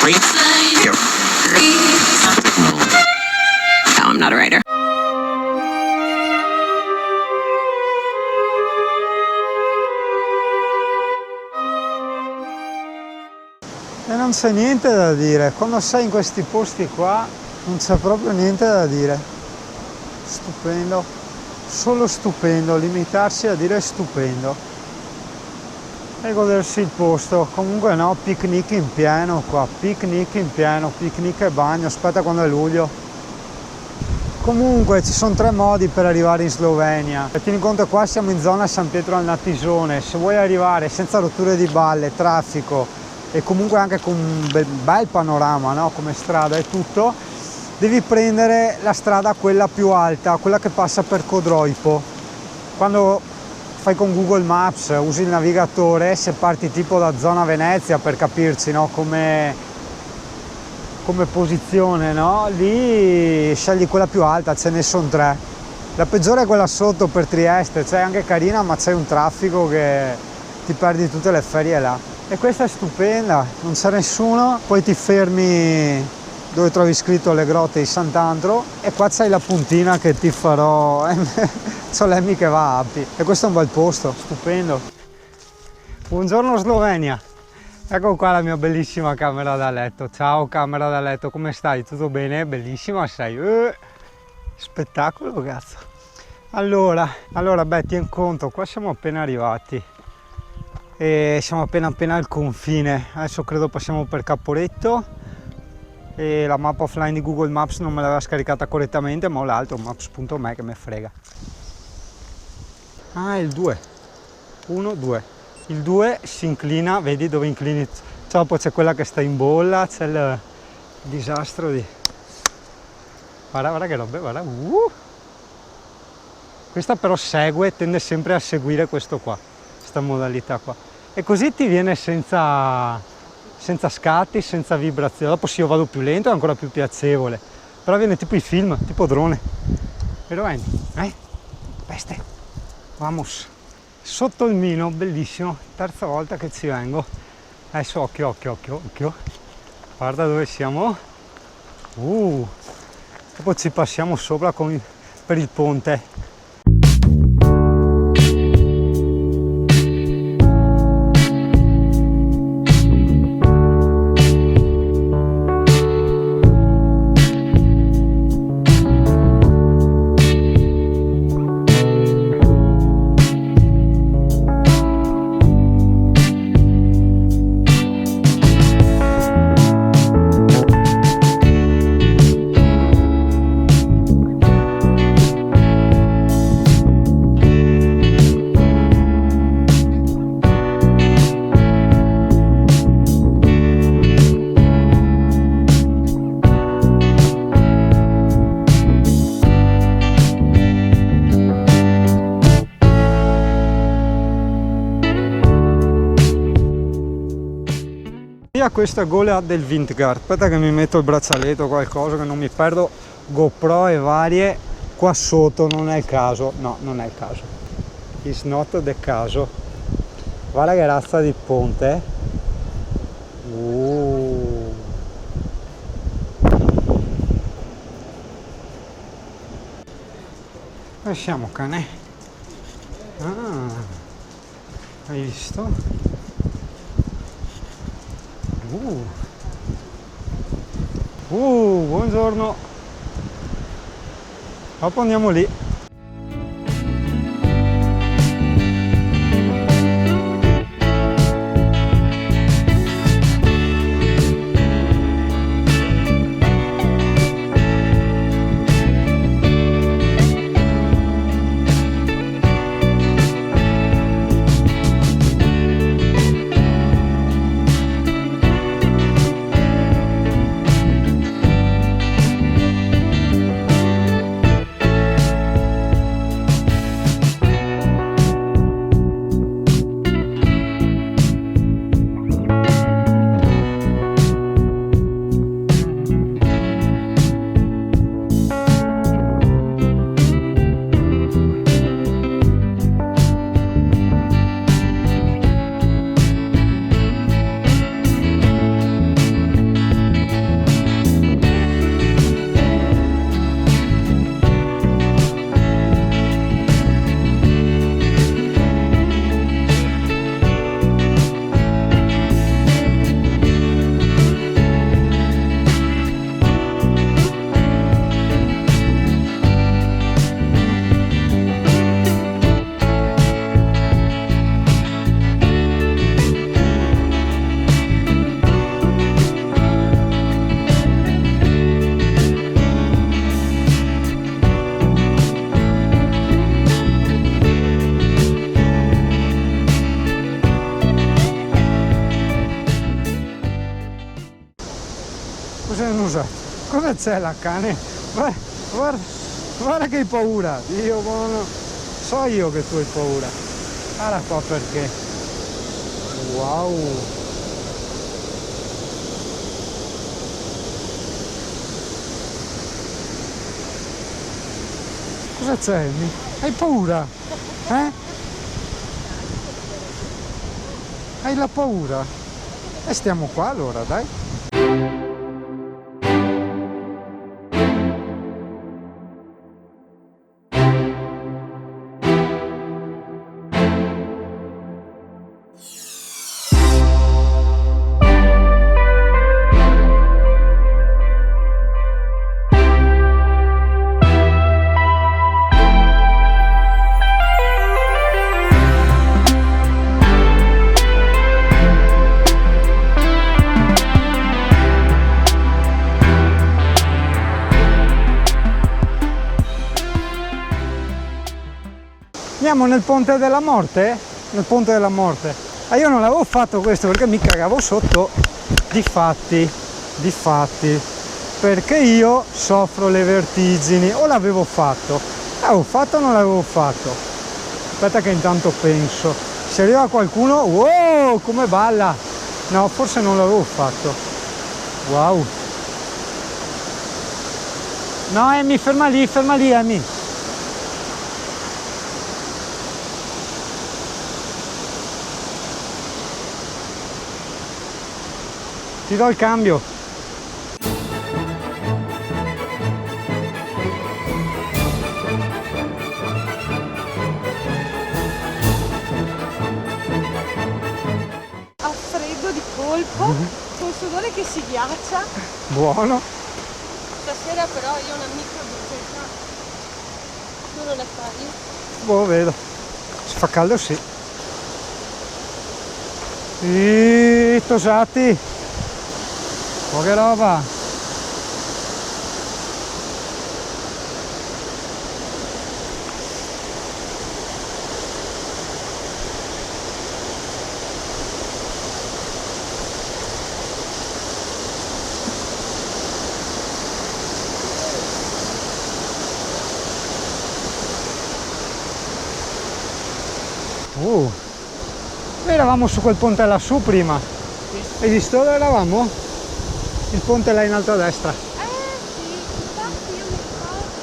No, I'm not a writer. E non c'è niente da dire, quando sei in questi posti qua non c'è proprio niente da dire. Stupendo, solo stupendo, limitarsi a dire stupendo e godersi il posto. Comunque no, picnic in pieno qua, picnic in pieno, picnic e bagno. Aspetta, quando è luglio. Comunque ci sono 3 modi per arrivare in Slovenia e tieni conto, qua siamo in zona San Pietro al Natisone. Se vuoi arrivare senza rotture di balle, traffico e comunque anche con un bel panorama, no? Come strada e tutto, devi prendere la strada quella più alta, quella che passa per Codroipo. Quando fai con Google Maps, usi il navigatore, se parti tipo da zona Venezia, per capirci, no? Come posizione, no? Lì scegli quella più alta, ce ne sono 3. La peggiore è quella sotto per Trieste, cioè anche carina, ma c'è un traffico che ti perdi tutte le ferie là. E questa è stupenda, non c'è nessuno, poi ti fermi dove trovi scritto le grotte di Sant'Andro e qua c'hai la puntina che ti farò, c'ho l'Emmy che va a Appi e questo è un bel posto, stupendo. Buongiorno Slovenia, ecco qua la mia bellissima camera da letto. Ciao camera da letto, come stai? Tutto bene? Bellissima sei, spettacolo cazzo. Allora beh, tieni conto, qua siamo appena arrivati e siamo appena al confine. Adesso credo passiamo per Caporetto e la mappa offline di Google Maps non me l'aveva scaricata correttamente, ma ho l'altro maps.me che me frega. Ah, il 2, 1, 2, il 2 si inclina, vedi dove inclini, dopo c'è quella che sta in bolla, c'è il disastro di... guarda che roba, guarda, questa però tende sempre a seguire questo qua, questa modalità qua, e così ti viene senza scatti, senza vibrazioni. Dopo se io vado più lento è ancora più piacevole, però viene tipo i film, tipo drone. Vero Andy? Peste, vamos. Sotto il Mino, bellissimo, terza volta che ci vengo. Adesso occhio, guarda dove siamo. Dopo ci passiamo sopra per il ponte. Questa è gola del Vintgard. Aspetta che mi metto il braccialetto o qualcosa che non mi perdo GoPro e varie qua sotto. Non è il caso, no, non è il caso, it's not the caso. Guarda che razza di ponte. Dove siamo, cane? Hai visto? Buongiorno. Dopo andiamo lì. Cosa non so? Cosa c'è là, cane? Guarda, guarda, guarda che hai paura. Dio buono. So io che tu hai paura. Guarda qua perché. Wow. Cosa c'è, Amy? Hai paura? Eh? Hai la paura? E stiamo qua allora, dai. Andiamo nel ponte della morte? Nel ponte della morte. Ah, io non l'avevo fatto questo perché mi cagavo sotto. Difatti, perché io soffro le vertigini. O l'avevo fatto? L'avevo fatto o non l'avevo fatto? Aspetta che intanto penso. Se arriva qualcuno, wow, come balla! No, forse non l'avevo fatto. Wow. No, Amy, ferma lì, Amy. Ti do il cambio. A freddo di colpo, col sudore che si ghiaccia. Buono. Stasera però io ho una micro brucetta. Tu non la fai? Boh, vedo. Se fa caldo sì. Tosati. Oh, che roba. Noi eravamo su quel ponte lassù prima. Hai visto dove eravamo? Il ponte là in alto a destra. Sì, infatti io mi ricordo.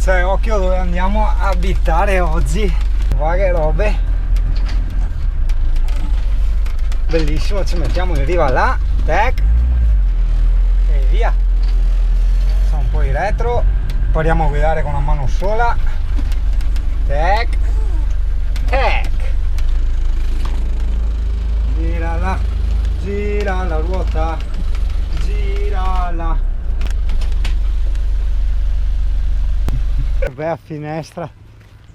Cioè, occhio dove andiamo a abitare oggi. Guarda che robe. Bellissimo, ci mettiamo in riva là, tac, e via. Siamo un po' in retro, impariamo a guidare con una mano sola, tac, tac. Gira la ruota, girala. Che bella finestra,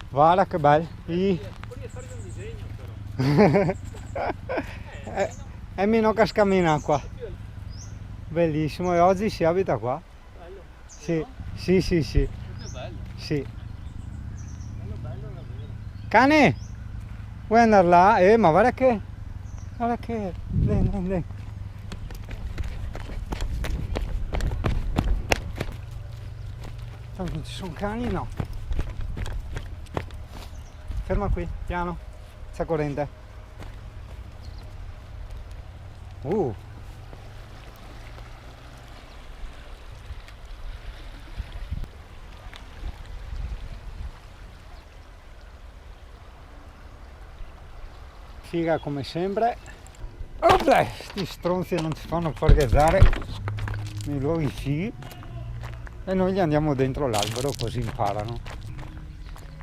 guarda che bello. Amy non cascamina qua. Bellissimo, e oggi si abita qua? Bello. Sì, sì, sì, sì. Proprio bello. Sì. Bello, bello davvero. Cane! Vuoi andare là? Ma guarda che Guarda che... Dai. Tanto non ci sono cani, no. Ferma qui, piano. C'è corrente. Figa come sempre. Opla, sti stronzi non ci fanno parcheggiare nei luoghi fighi e noi gli andiamo dentro l'albero così imparano.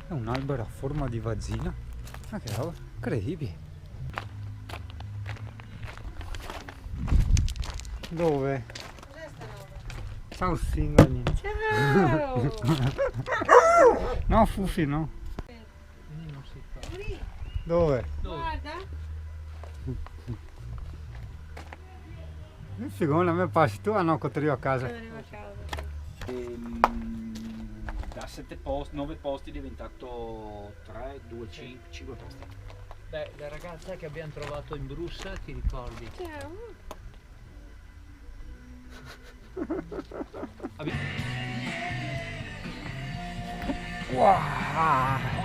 È un albero a forma di vagina, ma che roba incredibile. Dove? Ciao Singani. Ciao! No Fufi no. Dove? Guarda! Il figone a me passi tu? Ah no, che arrivo a casa. Arrivo a casa. Da 7 posti, 9 posti è diventato 3, 2, 5 posti. Beh, la ragazza che abbiamo trovato in Brussa, ti ricordi? Ciao! Wow.